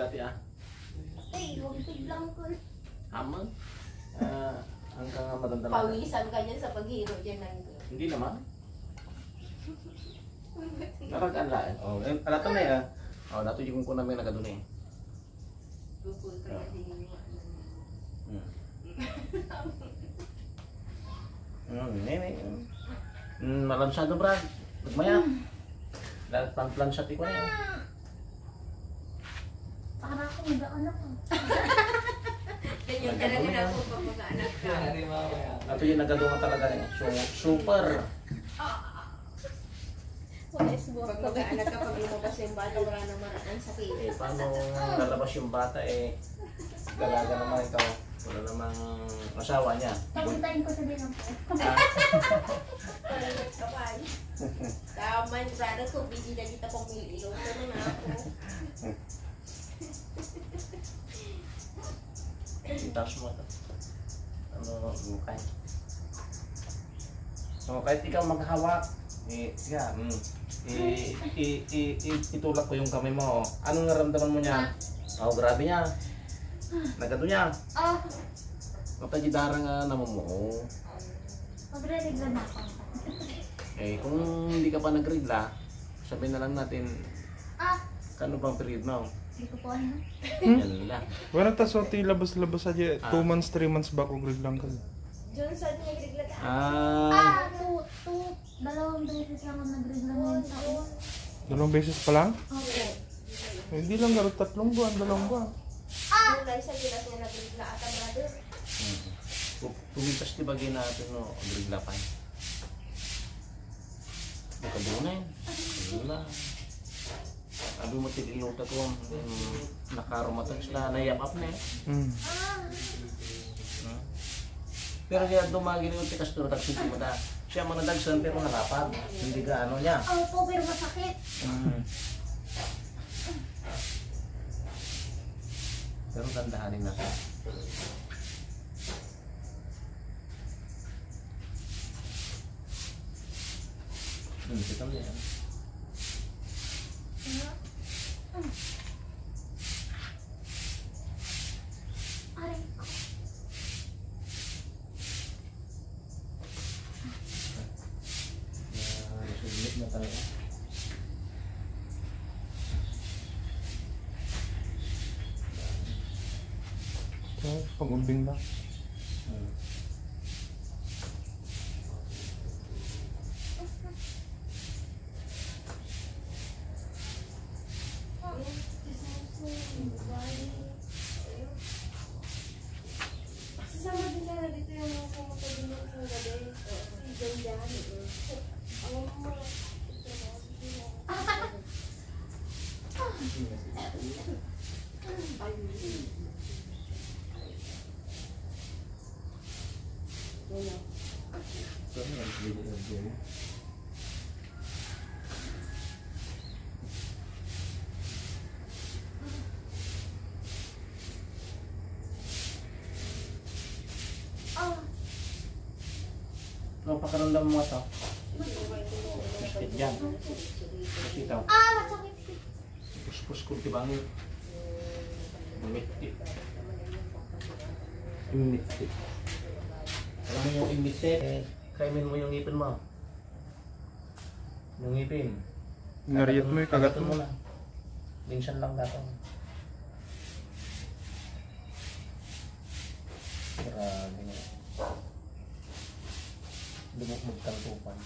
dati ah. Ay, huwag biglang ko. Hamon? Hanggang madanda lang. Pawisan ka dyan sa paghiro dyan ng... Hindi naman. Nakagaan lang. Oh, alato na eh. Oh, nato yung ko namin nagadun eh. Bukul ka din yung Malamsado brad. Magmaya. Dahil plan-plan-shot ko na yan. Para ako mag-anak ko. Ganyan ka lang ako pag mag-anak ka. Nato yung nagadungan talaga rin. So, super. Pag mag-anak ka, pag lumabas yung bata, wala na maraming sakit. Eh, paano lalabas yung bata eh, galaga naman ikaw. Wala namang asawa niya. Papuntahin ko sa bilang po. Parang kapay. Tama yung brother ko, busy na kita pamili. Ilo ko na ako. Itas mo ito. Ano, mukay. So, kahit ikaw maghawak, itulak ko yung kamay mo. Anong naramdaman mo niya? Oh, grabe niya. Nagato niya. Mapagidara nga naman mo. Magre-regla na ako. Eh, kung hindi ka pa nagregla, sabihin na lang natin, kano bang period mo? Hindi ko po ano. Yan lang. Wala ta so labas-labas aja 2 months 3 months back og lang ka. Johnson, nagregla ka. Dalawang beses lang ako nagregla ngayon sa uwan. 2 beses pa lang? Okay. Hindi lang garo 3 buwan, 2 buwan. Kulay sa gilas niya nagregla ata brother. Pumintas di bagay natin no, regla pa. Nakadunay. Wala. Abi mo tigiluta ko nakarumatag sila nayap na eh. Pero kaya dumagi rin yung tikas doon tagsunti mo na. Siya manadagsan pero narapan. Hindi ka ano niya. Po, pero masakit. Pero dandahanin natin. Kita mo yan. Aray ko. Nasulit na talaga. Pag-umbing na. Sasama din sana dito yung mga pumunta din ng isang gabi. Si John Jan. Ang mga... Ano pakaramdam mo ito? Masakit dyan. Masakit ito. Masakit. Puspus ko tibangit. Umiti. Umiti. Alam mo yung umiti? Kaimin mo yung ngipin mo. Yung ngipin. Nariyat mo yung kagat mo. Na. Minsan lang dapat. Grabe nga. Lumukmog kang tupan.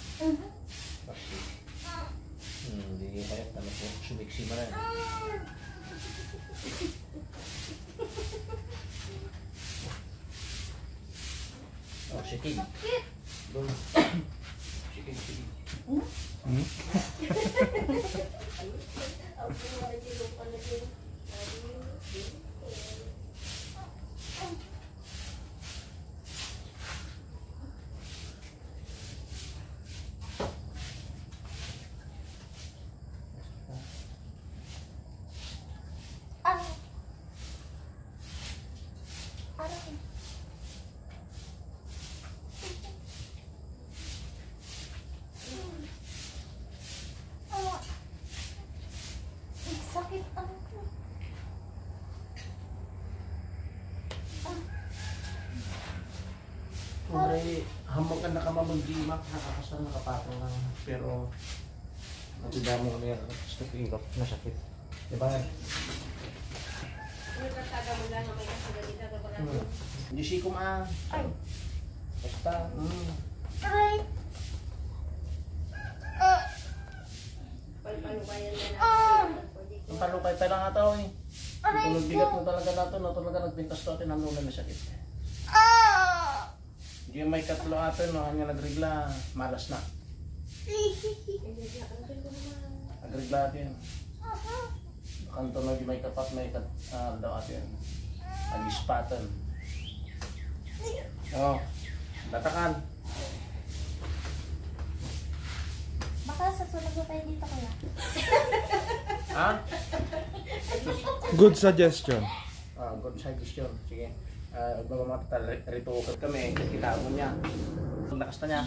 Kasi, hindi kayo, ano po, sumiksi mo na. Oh, sikig. Doon. Sikig, sikig. Sakit ang maganda ka mag-gmak, nakakasal nakapatong lang. Pero, natida mo kami, gusto ko nasakit. Diba? Ano kataga mo lang, may kasagalita ka ba ka? Hindi siya kumaan. Ay. Basta, Aray! Palpalubayan na natin. ang palukay pa lang ata eh. Kung nagbigat mo talaga nato, no, talaga nagpintas to atin, hanggang na sakit. Hindi may katlo atin, no, hanggang nagregla, malas na. Nagregla atin. Kanto na di may kapat, may kat, daw atin. Agispatan. Oh, batakan. Baka sa sunog mo tayo dito kaya. Ha? Good suggestion. Good suggestion. Sige. Bago matatal, rito kami, kita mo niya. Lakas na niya.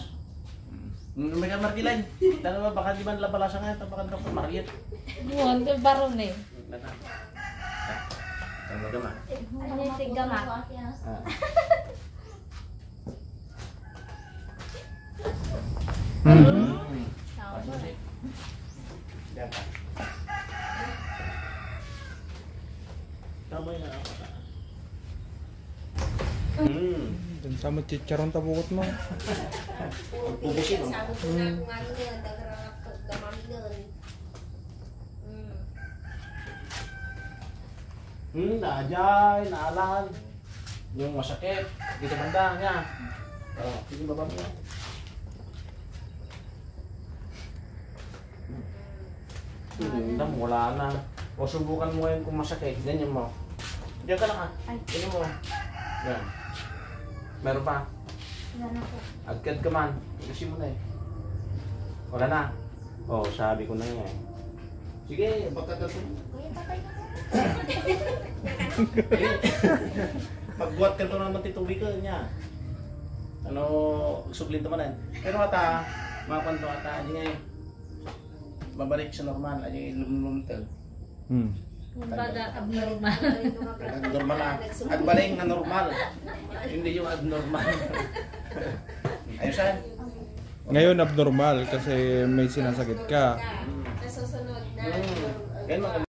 May kamarkilan. Dalawa, baka di man labalasa nga, baka dapat makaliit. Buwan, baron eh. Lana. Ang magama. Ano yung tigama? Diyan ka. Tama yun na ako. Dan sama chicharon tabukot mo. Pupusin mo. Sabi ko na kung ano yun, dagarap damami nun. Naajay, naalan. Yung masakit. Dito banda niya. Sige baba mo. Wala na. O subukan mo ngayon kung masakit. Ganyan mo. Diyan ka lang ha. Ganyan mo. Yan. Meron pa. Wala na po. Agkad ka man. Kasi mo na eh. Wala na. Oh, sabi ko na nga eh. Sige, pagkata to. Pagbuhat ka to naman titubi ka niya. Ano, sublin naman. Pero ata, mga kanto ata, di nga eh. Babalik sa normal, ay lumlumtel. Kumbaga abnormal. Normal na. Agbaling na normal. Hindi yung abnormal. Ayos saan? Ngayon abnormal kasi may sinasakit ka. Nasusunod na. Kaya